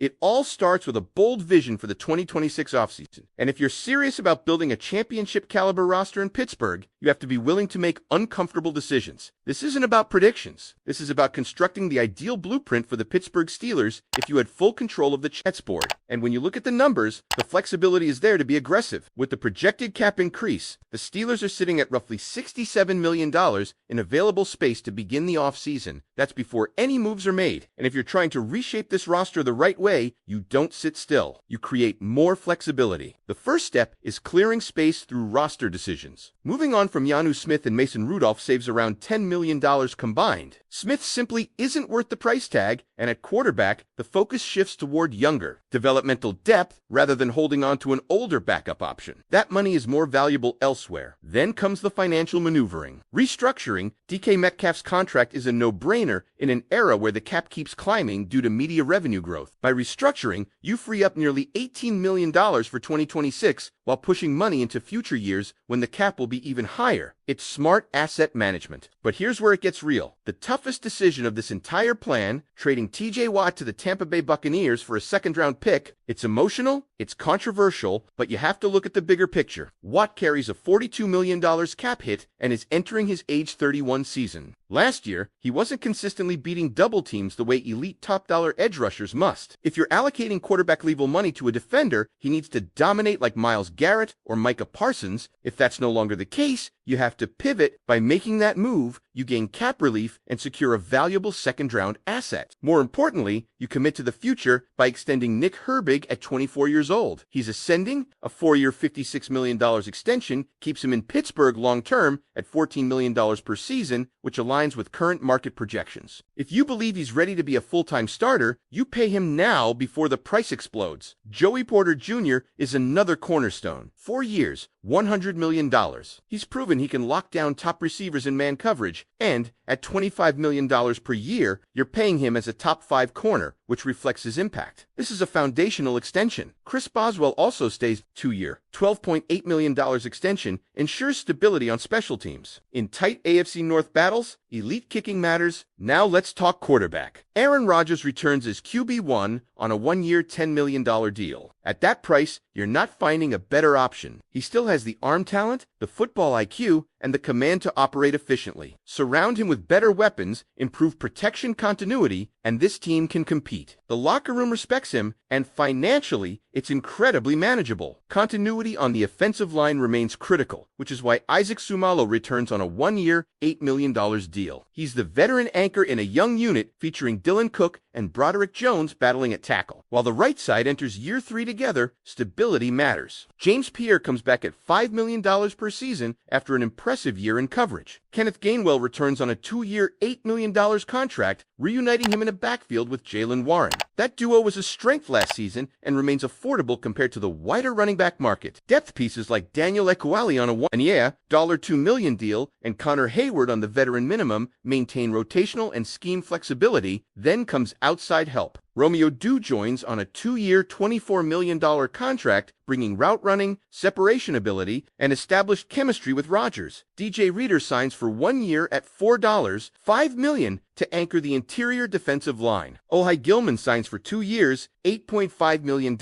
It all starts with a bold vision for the 2026 offseason. And if you're serious about building a championship-caliber roster in Pittsburgh, you have to be willing to make uncomfortable decisions. This isn't about predictions. This is about constructing the ideal blueprint for the Pittsburgh Steelers if you had full control of the chessboard. And when you look at the numbers, the flexibility is there to be aggressive. With the projected cap increase, the Steelers are sitting at roughly $67 million in available space to begin the offseason. That's before any moves are made. And if you're trying to reshape this roster the right way, you don't sit still. You create more flexibility. The first step is clearing space through roster decisions. Moving on from Jonnu Smith and Mason Rudolph saves around $10 million combined. Smith simply isn't worth the price tag, and at quarterback, the focus shifts toward younger, developmental depth rather than holding on to an older backup option. That money is more valuable elsewhere. Then comes the financial maneuvering. Restructuring DK Metcalf's contract is a no-brainer in an era where the cap keeps climbing due to media revenue growth. By restructuring, you free up nearly $18 million for 2026 while pushing money into future years when the cap will be even higher. It's smart asset management. But here's where it gets real. The toughest decision of this entire plan, trading TJ Watt to the Tampa Bay Buccaneers for a second-round pick, it's emotional, it's controversial, but you have to look at the bigger picture. Watt carries a $42 million cap hit and is entering his age 31 season. Last year, he wasn't consistently beating double teams the way elite top-dollar edge rushers must. If you're allocating quarterback-level money to a defender, he needs to dominate like Myles Garrett or Micah Parsons. If that's no longer the case, you have to pivot. By making that move, you gain cap relief and secure a valuable second-round asset. More importantly, you commit to the future by extending Nick Herbig at 24 years old. He's ascending. A 4-year, $56 million extension keeps him in Pittsburgh long-term at $14 million per season, which aligns with current market projections. If you believe he's ready to be a full-time starter, you pay him now before the price explodes. Joey Porter Jr. is another cornerstone. 4 years, $100 million. He's proven he can lock down top receivers in man coverage, and at $25 million per year, you're paying him as a top 5 corner, which reflects his impact. This is a foundational extension. Chris Boswell also stays 2-year, $12.8 million extension, ensures stability on special teams. In tight AFC North battles, elite kicking matters. Now let's talk quarterback. Aaron Rodgers returns as QB1 on a 1-year, $10 million deal. At that price, you're not finding a better option. He still has the arm talent, the football IQ, and the command to operate efficiently. Surround him with better weapons, improve protection continuity, and this team can compete. The locker room respects him, and financially, it's incredibly manageable. Continuity on the offensive line remains critical, which is why Isaac Sumalo returns on a 1-year, $8 million deal. He's the veteran anchor in a young unit featuring Dylan Cook and Broderick Jones battling at tackle. While the right side enters year 3 together, stability matters. James Pierre comes back at $5 million per season after an impressive year in coverage. Kenneth Gainwell returns on a 2-year, $8 million contract, reuniting him in a backfield with Jaylen Warren. That duo was a strength last season and remains affordable compared to the wider running back market. Depth pieces like Daniel Ekuali on a $2 million deal and Connor Hayward on the veteran minimum maintain rotational and scheme flexibility. Then comes outside help. Romeo Dew joins on a 2-year, $24 million contract, bringing route running, separation ability, and established chemistry with Rodgers. DJ Reader signs for 1 year at $5 million to anchor the interior defensive line. Ohai Gilman signs for 2 years, $8.5 million,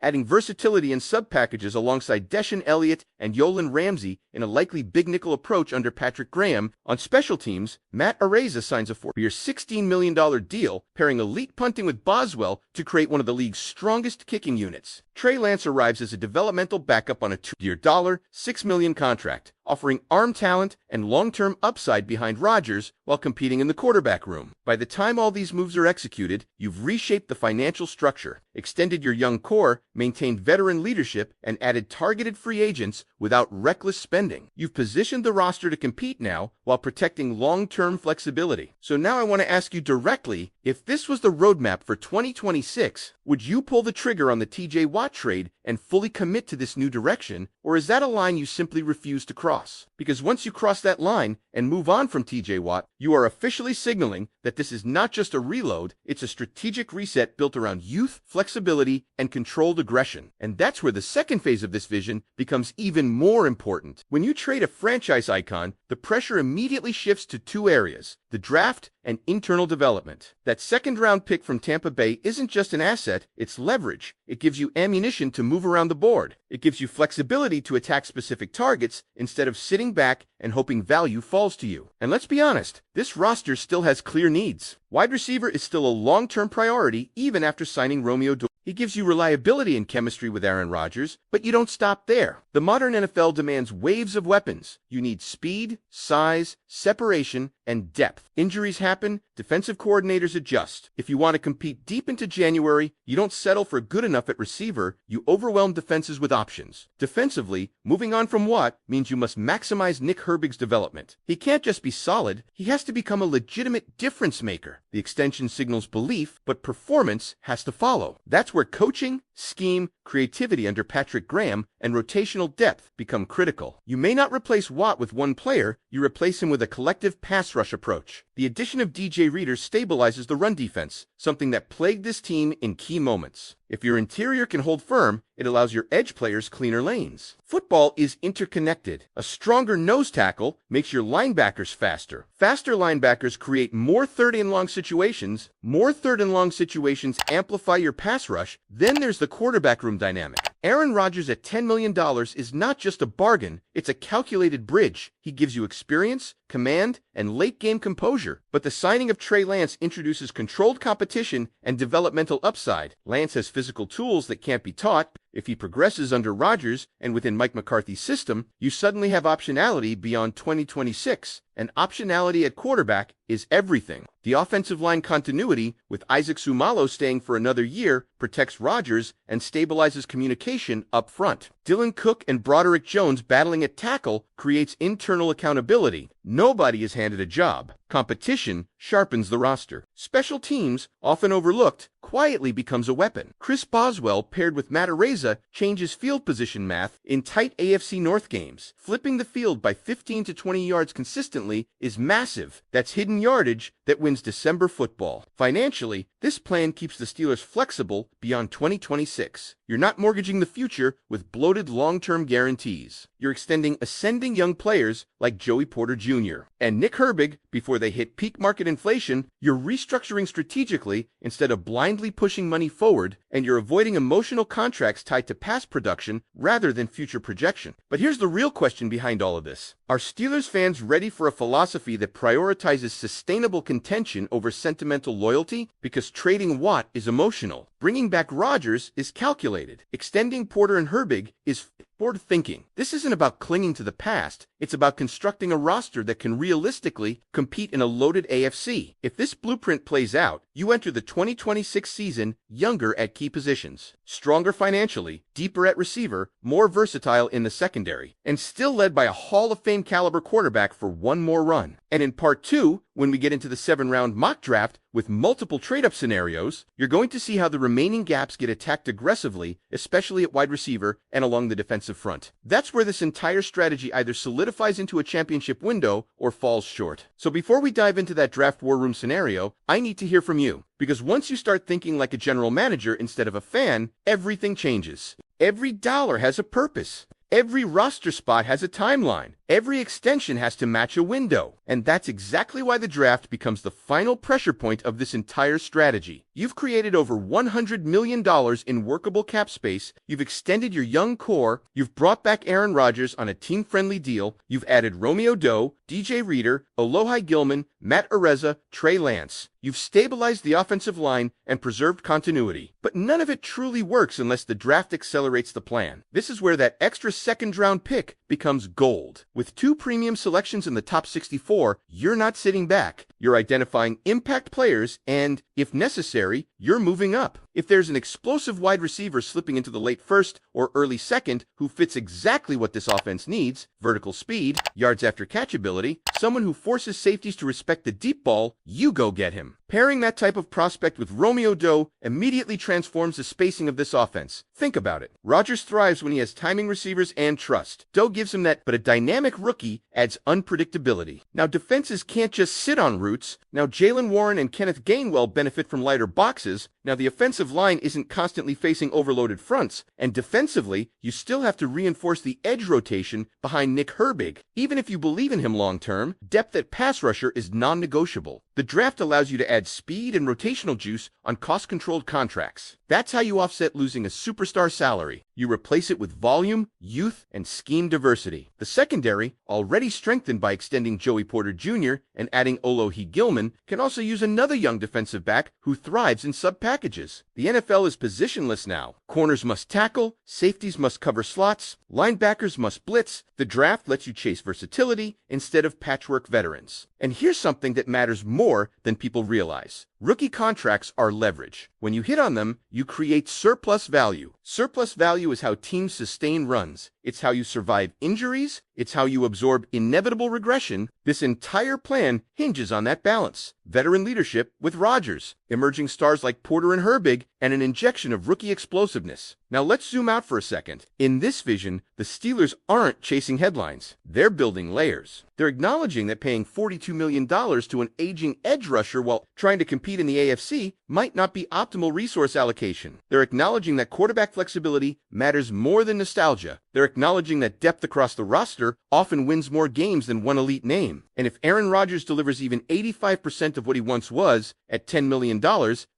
adding versatility in sub-packages alongside Deshaun Elliott and Yolan Ramsey in a likely big nickel approach under Patrick Graham. On special teams, Matt Araiza signs a 4-year, $16 million deal, pairing elite punting with Boswell to create one of the league's strongest kicking units. Trey Lance arrives as a developmental backup on a 2-year, $6 million contract, offering arm talent and long-term upside behind Rodgers while competing in the quarterback room. By the time all these moves are executed, you've reshaped the financial structure, extended your young core, maintained veteran leadership, and added targeted free agents without reckless spending. You've positioned the roster to compete now while protecting long-term flexibility. So now I want to ask you directly, if this was the roadmap for 2026, would you pull the trigger on the TJ Watt trade and fully commit to this new direction, or is that a line you simply refuse to cross? Because once you cross that line and move on from TJ Watt, you are officially signaling that this is not just a reload, it's a strategic reset built around youth, flexibility, and controlled aggression. And that's where the second phase of this vision becomes even more important. When you trade a franchise icon, the pressure immediately shifts to two areas: the draft and internal development. That second-round pick from Tampa Bay isn't just an asset, it's leverage. It gives you ammunition to move around the board. It gives you flexibility to attack specific targets instead of sitting back and hoping value falls to you. And let's be honest, this roster still has clear needs. Wide receiver is still a long-term priority even after signing Romeo Doubs. He gives you reliability and chemistry with Aaron Rodgers, but you don't stop there. The modern NFL demands waves of weapons. You need speed, size, separation, and depth. Injuries happen, defensive coordinators adjust. If you want to compete deep into January, you don't settle for good enough at receiver, you overwhelm defenses with options. Defensively, moving on from Watt means you must maximize Nick Herbig's development. He can't just be solid, he has to become a legitimate difference maker. The extension signals belief, but performance has to follow. That's where coaching, scheme, creativity under Patrick Graham, and rotational depth become critical. You may not replace Watt with one player, you replace him with a collective pass rush approach. The addition of DJ Reader stabilizes the run defense, something that plagued this team in key moments. If your interior can hold firm, it allows your edge players cleaner lanes. Football is interconnected. A stronger nose tackle makes your linebackers faster. Faster linebackers create more third-and-long situations. More third-and-long situations amplify your pass rush. Then there's the quarterback room dynamic. Aaron Rodgers at $10 million is not just a bargain, it's a calculated bridge. He gives you experience, command, and late-game composure. But the signing of Trey Lance introduces controlled competition and developmental upside. Lance has physical tools that can't be taught. If he progresses under Rodgers and within Mike McCarthy's system, you suddenly have optionality beyond 2026. And optionality at quarterback is everything. The offensive line continuity, with Isaac Sumalo staying for another year, protects Rodgers and stabilizes communication up front. Dylan Cook and Broderick Jones battling at tackle creates internal accountability. Nobody is handed a job. Competition sharpens the roster. Special teams, often overlooked, quietly becomes a weapon. Chris Boswell paired with Matt Araiza changes field position math in tight AFC North games. Flipping the field by 15 to 20 yards consistently is massive. That's hidden yardage that wins December football. Financially, this plan keeps the Steelers flexible beyond 2026. You're not mortgaging the future with bloated long-term guarantees. You're extending ascending young players like Joey Porter Jr. and Nick Herbig before they hit peak market inflation. You're restructuring strategically instead of blindly pushing money forward, and you're avoiding emotional contracts tied to past production rather than future projection. But here's the real question behind all of this. Are Steelers fans ready for a philosophy that prioritizes sustainable contention over sentimental loyalty? Because trading Watt is emotional. Bringing back Rodgers is calculated. Extending Porter and Herbig is forward thinking. This isn't about clinging to the past. It's about constructing a roster that can realistically compete in a loaded AFC. If this blueprint plays out, you enter the 2026 season younger at key positions, stronger financially, deeper at receiver, more versatile in the secondary, and still led by a Hall of Fame caliber quarterback for one more run. And in part 2, when we get into the 7-round mock draft with multiple trade-up scenarios, you're going to see how the remaining gaps get attacked aggressively, especially at wide receiver and along the defensive front. That's where this entire strategy either solidifies into a championship window or falls short. So before we dive into that draft war room scenario, I need to hear from you. Because once you start thinking like a general manager instead of a fan, everything changes. Every dollar has a purpose. Every roster spot has a timeline. Every extension has to match a window. And that's exactly why the draft becomes the final pressure point of this entire strategy. You've created over $100 million in workable cap space. You've extended your young core. You've brought back Aaron Rodgers on a team-friendly deal. You've added Romeo Doubs, DJ Reader, Alohi Gilman, Matt Araiza, Trey Lance. You've stabilized the offensive line and preserved continuity. But none of it truly works unless the draft accelerates the plan. This is where that extra second-round pick becomes gold. With 2 premium selections in the top 64, you're not sitting back. You're identifying impact players and, if necessary, you're moving up. If there's an explosive wide receiver slipping into the late first or early second who fits exactly what this offense needs, vertical speed, yards after catch ability, someone who forces safeties to respect the deep ball, you go get him. Pairing that type of prospect with Romeo Doe immediately transforms the spacing of this offense. Think about it. Rodgers thrives when he has timing receivers and trust. Doe gives him that, but a dynamic rookie adds unpredictability. Now, defenses can't just sit on roots. Now, Jalen Warren and Kenneth Gainwell benefit from lighter boxes. Now, the offensive line isn't constantly facing overloaded fronts. And defensively, you still have to reinforce the edge rotation behind Nick Herbig. Even if you believe in him long-term, depth at pass rusher is non-negotiable. The draft allows you to add speed and rotational juice on cost-controlled contracts. That's how you offset losing a superstar salary. You replace it with volume, youth, and scheme diversity. The secondary, already strengthened by extending Joey Porter Jr. and adding Olohi Gilman, can also use another young defensive back who thrives in sub-packages. The NFL is positionless now. Corners must tackle, safeties must cover slots, linebackers must blitz. The draft lets you chase versatility instead of patchwork veterans. And here's something that matters more than people realize. Rookie contracts are leverage. When you hit on them, you create surplus value. Surplus value is how teams sustain runs. It's how you survive injuries. It's how you absorb inevitable regression. This entire plan hinges on that balance. Veteran leadership with Rodgers, emerging stars like Porter and Herbig, and an injection of rookie explosiveness. Now let's zoom out for a second. In this vision, the Steelers aren't chasing headlines. They're building layers. They're acknowledging that paying $42 million to an aging edge rusher while trying to compete in the AFC might not be optimal resource allocation. They're acknowledging that quarterback flexibility matters more than nostalgia. They're acknowledging that depth across the roster often wins more games than one elite name. And if Aaron Rodgers delivers even 85% of what he once was at $10 million,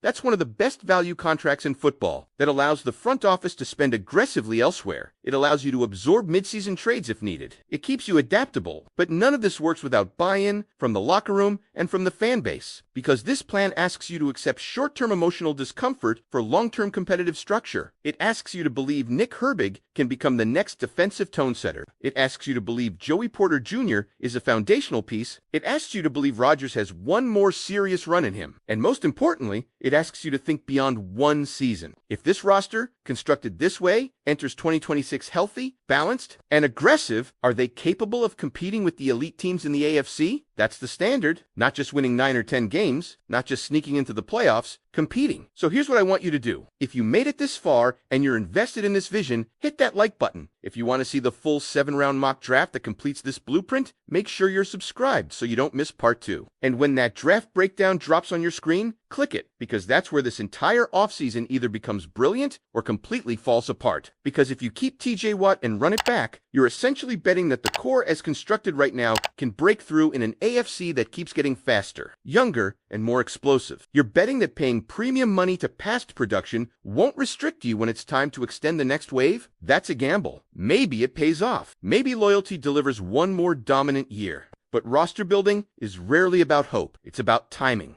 that's one of the best value contracts in football. That allows the front office to spend aggressively elsewhere. It allows you to absorb midseason trades if needed. It keeps you adaptable. But none of this works without buy-in from the locker room and from the fan base. Because this plan asks you to accept short-term emotional discomfort for long-term competitive structure. It asks you to believe Nick Herbig can become the next defensive tone setter. It asks you to believe Joey Porter Jr. is a foundational piece. It asks you to believe Rodgers has one more serious run in him. And most importantly, it asks you to think beyond one season. If this roster, constructed this way, enters 2026 healthy, balanced, and aggressive, are they capable of competing with the elite teams in the AFC? That's the standard. Not just winning 9 or 10 games, not just sneaking into the playoffs, competing. So here's what I want you to do. If you made it this far and you're invested in this vision, hit that like button. If you want to see the full 7-round mock draft that completes this blueprint, make sure you're subscribed so you don't miss part 2. And when that draft breakdown drops on your screen, click it, because that's where this entire offseason either becomes brilliant or completely falls apart. Because if you keep TJ Watt and run it back, you're essentially betting that the core as constructed right now can break through in an AFC that keeps getting faster, younger, and more explosive. You're betting that paying premium money to past production won't restrict you when it's time to extend the next wave. That's a gamble. Maybe it pays off. Maybe loyalty delivers one more dominant year. But roster building is rarely about hope. It's about timing.